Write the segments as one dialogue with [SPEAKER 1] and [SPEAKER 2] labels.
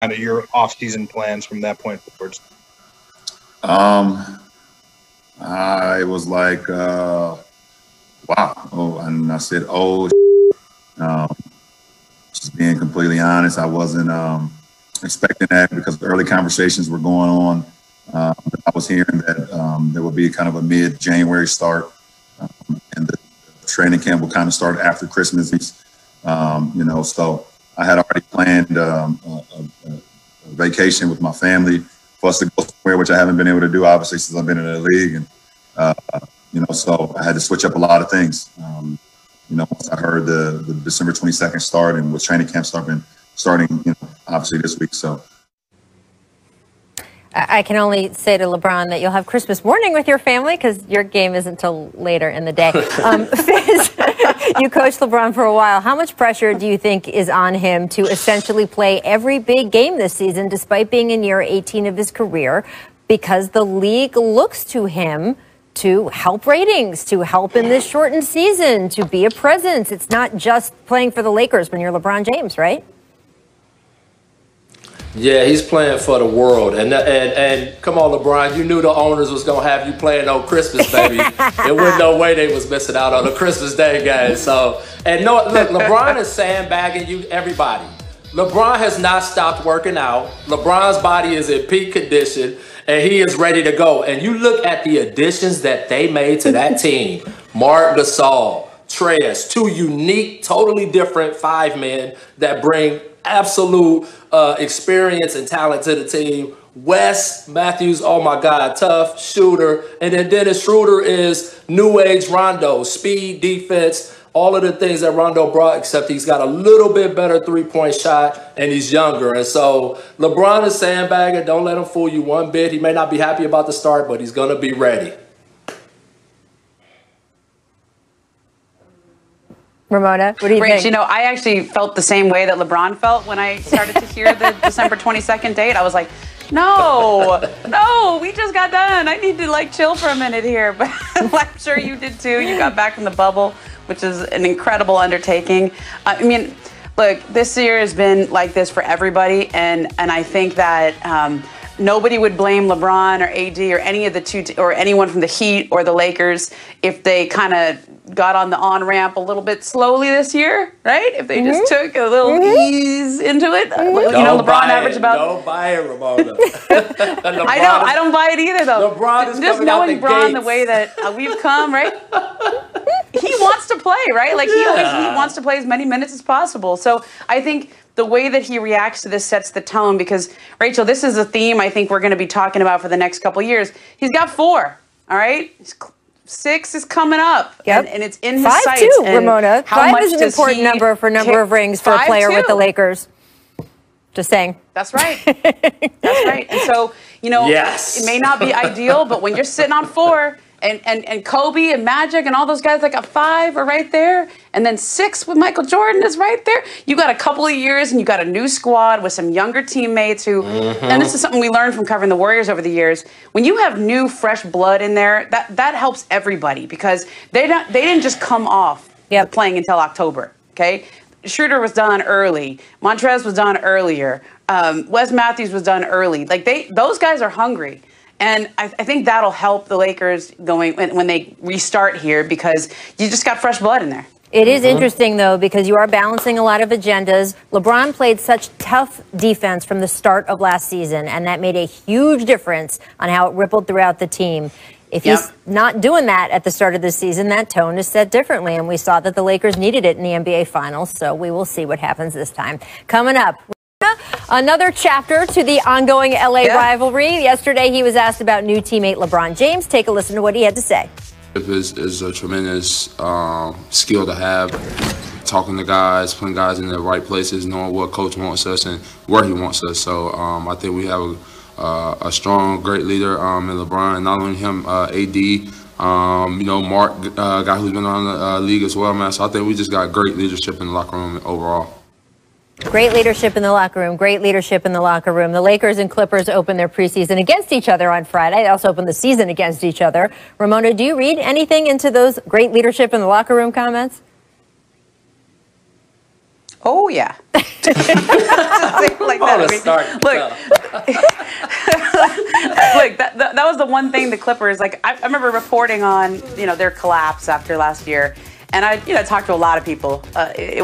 [SPEAKER 1] kind of your off-season plans from that point forwards?
[SPEAKER 2] It was like, wow. Oh, and I said, oh, just being completely honest, I wasn't expecting that because the early conversations were going on. I was hearing that there would be kind of a mid-January start, and the training camp will kind of start after Christmas. So I had already planned a vacation with my family for us to go somewhere, which I haven't been able to do, obviously, since I've been in the league. And, so I had to switch up a lot of things. Once I heard the December 22nd start and with training camp starting, obviously this week. So
[SPEAKER 3] I can only say to LeBron that you'll have Christmas morning with your family because your game isn't until later in the day. Fizz, you coached LeBron for a while. How much pressure do you think is on him to essentially play every big game this season, despite being in year 18 of his career, because the league looks to him to help ratings, to help in this shortened season, to be a presence? It's not just playing for the Lakers when you're LeBron James, right?
[SPEAKER 4] Yeah, he's playing for the world. And come on, LeBron, you knew the owners was going to have you playing on Christmas, baby. There wasn't no way they was missing out on the Christmas Day game. So, and no, look, LeBron is sandbagging you, everybody. LeBron has not stopped working out. LeBron's body is in peak condition, and he is ready to go. And you look at the additions that they made to that team. Marc Gasol, Treyas, two unique, totally different five men that bring absolute experience and talent to the team. Wes Matthews, oh my God, tough shooter. And then Dennis Schroeder is new age Rondo, speed, defense, all of the things that Rondo brought, except he's got a little bit better three-point shot and he's younger. And so LeBron is sandbagging. Don't let him fool you one bit. He may not be happy about the start, but he's going to be ready.
[SPEAKER 3] Ramona, what do you think?
[SPEAKER 5] I actually felt the same way that LeBron felt when I started to hear the December 22nd date. I was like, no, we just got done. I need to chill for a minute here. But I'm sure you did too. You got back from the bubble, which is an incredible undertaking. I mean, look, this year has been like this for everybody. And I think that nobody would blame LeBron or AD or any of the or anyone from the Heat or the Lakers if they kind of got on the on-ramp a little bit slowly this year, right? If they just took a little ease into it. LeBron averaged about...
[SPEAKER 4] Don't buy it, Ramona.
[SPEAKER 5] I don't buy it either, though.
[SPEAKER 4] LeBron is
[SPEAKER 5] just
[SPEAKER 4] coming out the
[SPEAKER 5] knowing LeBron
[SPEAKER 4] gates.
[SPEAKER 5] the way that we've come, right? He wants to play, right? He wants to play as many minutes as possible. So I think the way that he reacts to this sets the tone because, Rachel, this is a theme I think we're going to be talking about for the next couple of years. He's got 4, all right? 6 is coming up, and it's in his
[SPEAKER 3] 5
[SPEAKER 5] sights.
[SPEAKER 3] Too, Ramona. 5 is an important number of rings for a player with the Lakers. Just saying.
[SPEAKER 5] That's right. That's right. And so,
[SPEAKER 4] yes.
[SPEAKER 5] It may not be ideal, but when you're sitting on 4, and Kobe and Magic and all those guys like a 5 are right there, and then 6 with Michael Jordan is right there. You got a couple of years, and you got a new squad with some younger teammates who, and this is something we learned from covering the Warriors over the years. When you have new, fresh blood in there, that helps everybody because they didn't just come off playing until October. Okay, Schroeder was done early, Montrez was done earlier, Wes Matthews was done early. Those guys are hungry. And I think that'll help the Lakers going when they restart here because you just got fresh blood in there.
[SPEAKER 3] It is interesting, though, because you are balancing a lot of agendas. LeBron played such tough defense from the start of last season, and that made a huge difference on how it rippled throughout the team. If he's not doing that at the start of the season, that tone is set differently, and we saw that the Lakers needed it in the NBA Finals, so we will see what happens this time. Coming up, another chapter to the ongoing LA rivalry. Yesterday, he was asked about new teammate LeBron James. Take a listen to what he had to say.
[SPEAKER 6] It is a tremendous skill to have, talking to guys, putting guys in the right places, knowing what coach wants us and where he wants us. So I think we have a strong, great leader in LeBron. Not only him, AD, Mark, guy who's been around the league as well, man. So I think we just got great leadership in the locker room overall.
[SPEAKER 3] Great leadership in the locker room. Great leadership in the locker room. The Lakers and Clippers open their preseason against each other on Friday. They also open the season against each other. Ramona, do you read anything into those great leadership in the locker room comments?
[SPEAKER 5] Oh, yeah. Like that. Look, that was the one thing the Clippers, like, I remember reporting on, their collapse after last year. And I, talked to a lot of people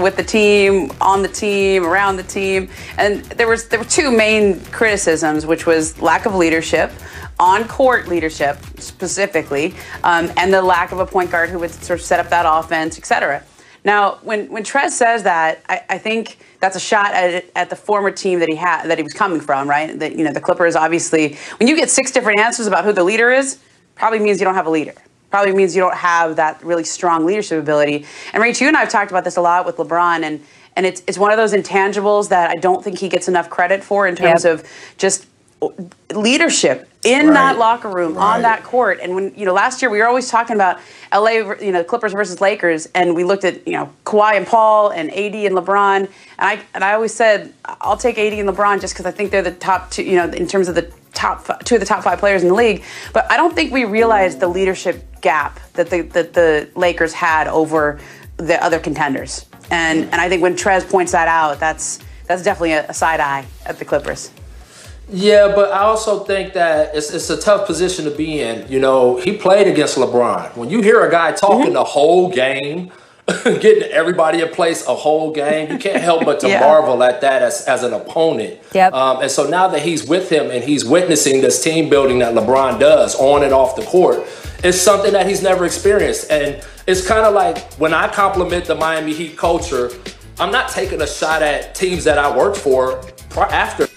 [SPEAKER 5] with the team, on the team, around the team. And there were two main criticisms, which was lack of leadership, on-court leadership specifically, and the lack of a point guard who would sort of set up that offense, et cetera. Now, when Trez says that, I think that's a shot at the former team that he was coming from, right? That the Clippers, obviously, when you get 6 different answers about who the leader is, probably means you don't have a leader. Probably means you don't have that really strong leadership ability. And Rach, you and I have talked about this a lot with LeBron, and it's one of those intangibles that I don't think he gets enough credit for in terms of just leadership in that locker room, on that court. And when, last year we were always talking about LA, Clippers versus Lakers, and we looked at, Kawhi and Paul and AD and LeBron. And I always said, I'll take AD and LeBron just because I think they're the top two, in terms of the two of the top 5 players in the league. But I don't think we realized the leadership gap that the Lakers had over the other contenders. And I think when Trez points that out, that's definitely a side eye at the Clippers.
[SPEAKER 4] Yeah, but I also think that it's a tough position to be in. He played against LeBron. When you hear a guy talking the whole game, getting everybody in place a whole game, you can't help but to marvel at that as an opponent. Yep. And so now that he's with him and he's witnessing this team building that LeBron does on and off the court, it's something that he's never experienced. And it's kind of like when I compliment the Miami Heat culture, I'm not taking a shot at teams that I worked for after.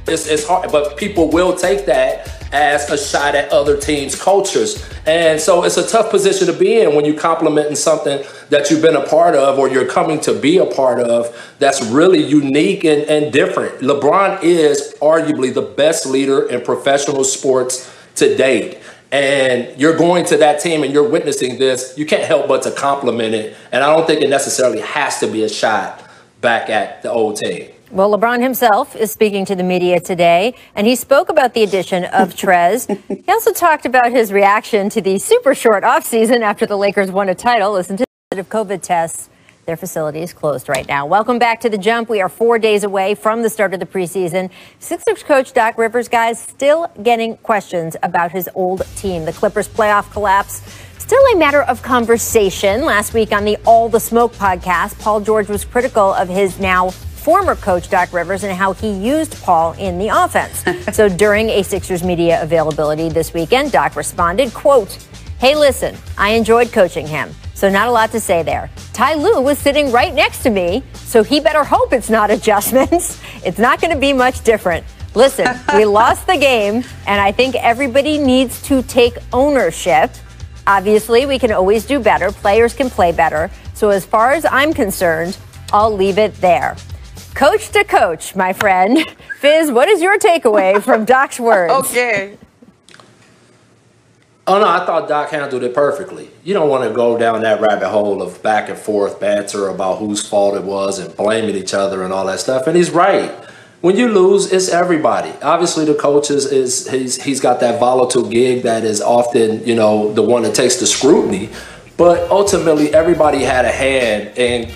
[SPEAKER 4] It's hard, but people will take that as a shot at other teams' cultures. And so it's a tough position to be in when you're complimenting something that you've been a part of or you're coming to be a part of that's really unique and different. LeBron is arguably the best leader in professional sports to date. And you're going to that team and you're witnessing this, you can't help but to compliment it. And I don't think it necessarily has to be a shot back at the old team.
[SPEAKER 3] Well, LeBron himself is speaking to the media today, and he spoke about the addition of Trez. He also talked about his reaction to the super short offseason after the Lakers won a title. Listen to the COVID tests. Their facility is closed right now. Welcome back to The Jump. We are 4 days away from the start of the preseason. Sixers coach Doc Rivers, guys, still getting questions about his old team. The Clippers' playoff collapse, still a matter of conversation. Last week on the All the Smoke podcast, Paul George was critical of his now former coach Doc Rivers and how he used Paul in the offense. So during a Sixers media availability this weekend, Doc responded, quote, "Hey, listen, I enjoyed coaching him, so not a lot to say there. Ty Lue was sitting right next to me, so he better hope it's not adjustments. It's not going to be much different. Listen, we lost the game, and I think everybody needs to take ownership. Obviously, we can always do better. Players can play better. So as far as I'm concerned, I'll leave it there." Coach to coach, my friend. Fizz, what is your takeaway from Doc's words?
[SPEAKER 5] Okay.
[SPEAKER 4] Oh, no, I thought Doc handled it perfectly. You don't want to go down that rabbit hole of back and forth banter about whose fault it was and blaming each other and all that stuff. And he's right. When you lose, it's everybody. Obviously, the coach he's got that volatile gig that is often, the one that takes the scrutiny. But ultimately, everybody had a hand in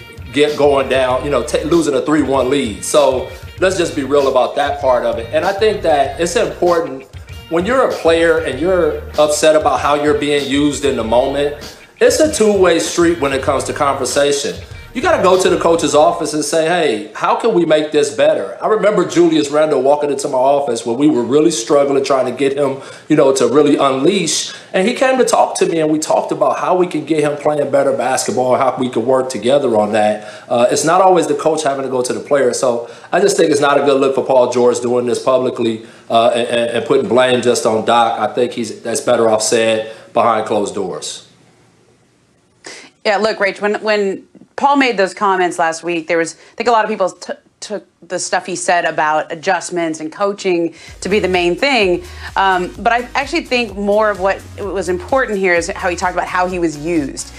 [SPEAKER 4] going down, losing a 3-1 lead. So let's just be real about that part of it. And I think that it's important when you're a player and you're upset about how you're being used in the moment, it's a two-way street when it comes to conversation. You got to go to the coach's office and say, hey, how can we make this better? I remember Julius Randle walking into my office when we were really struggling, trying to get him, to really unleash. And he came to talk to me, and we talked about how we can get him playing better basketball, how we could work together on that. It's not always the coach having to go to the player. So I just think it's not a good look for Paul George doing this publicly and putting blame just on Doc. I think that's better off said behind closed doors.
[SPEAKER 5] Yeah, look, Rach, when Paul made those comments last week, I think a lot of people took the stuff he said about adjustments and coaching to be the main thing. But I actually think more of what was important here is how he talked about how he was used.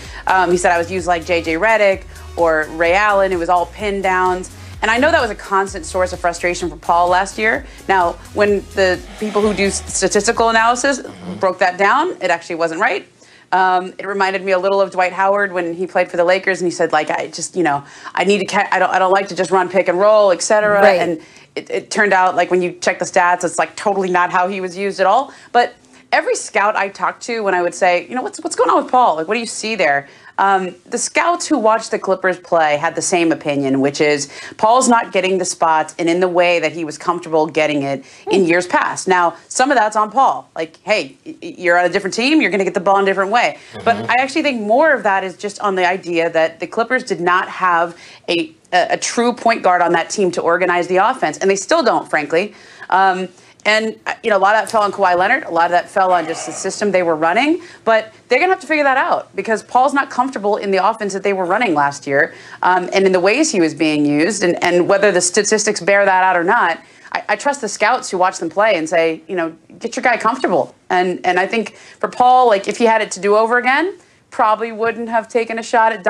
[SPEAKER 5] He said, I was used like J.J. Redick or Ray Allen. It was all pin downs. And I know that was a constant source of frustration for Paul last year. Now, when the people who do statistical analysis broke that down, it actually wasn't right. It reminded me a little of Dwight Howard when he played for the Lakers, and he said, like, I just, I need to, I don't like to just run pick and roll, et cetera.
[SPEAKER 3] Right.
[SPEAKER 5] And it turned out, like, when you check the stats, it's like totally not how he was used at all. But every scout I talked to, when I would say, what's going on with Paul? Like, what do you see there? The scouts who watched the Clippers play had the same opinion, which is Paul's not getting the spots and in the way that he was comfortable getting it in years past. Now, some of that's on Paul. Like, hey, you're on a different team, you're going to get the ball in a different way. But I actually think more of that is just on the idea that the Clippers did not have a true point guard on that team to organize the offense, and they still don't, frankly. And, a lot of that fell on Kawhi Leonard. A lot of that fell on just the system they were running. But they're going to have to figure that out because Paul's not comfortable in the offense that they were running last year and in the ways he was being used. And whether the statistics bear that out or not, I trust the scouts who watch them play and say, get your guy comfortable. And I think for Paul, like, if he had it to do over again, probably wouldn't have taken a shot at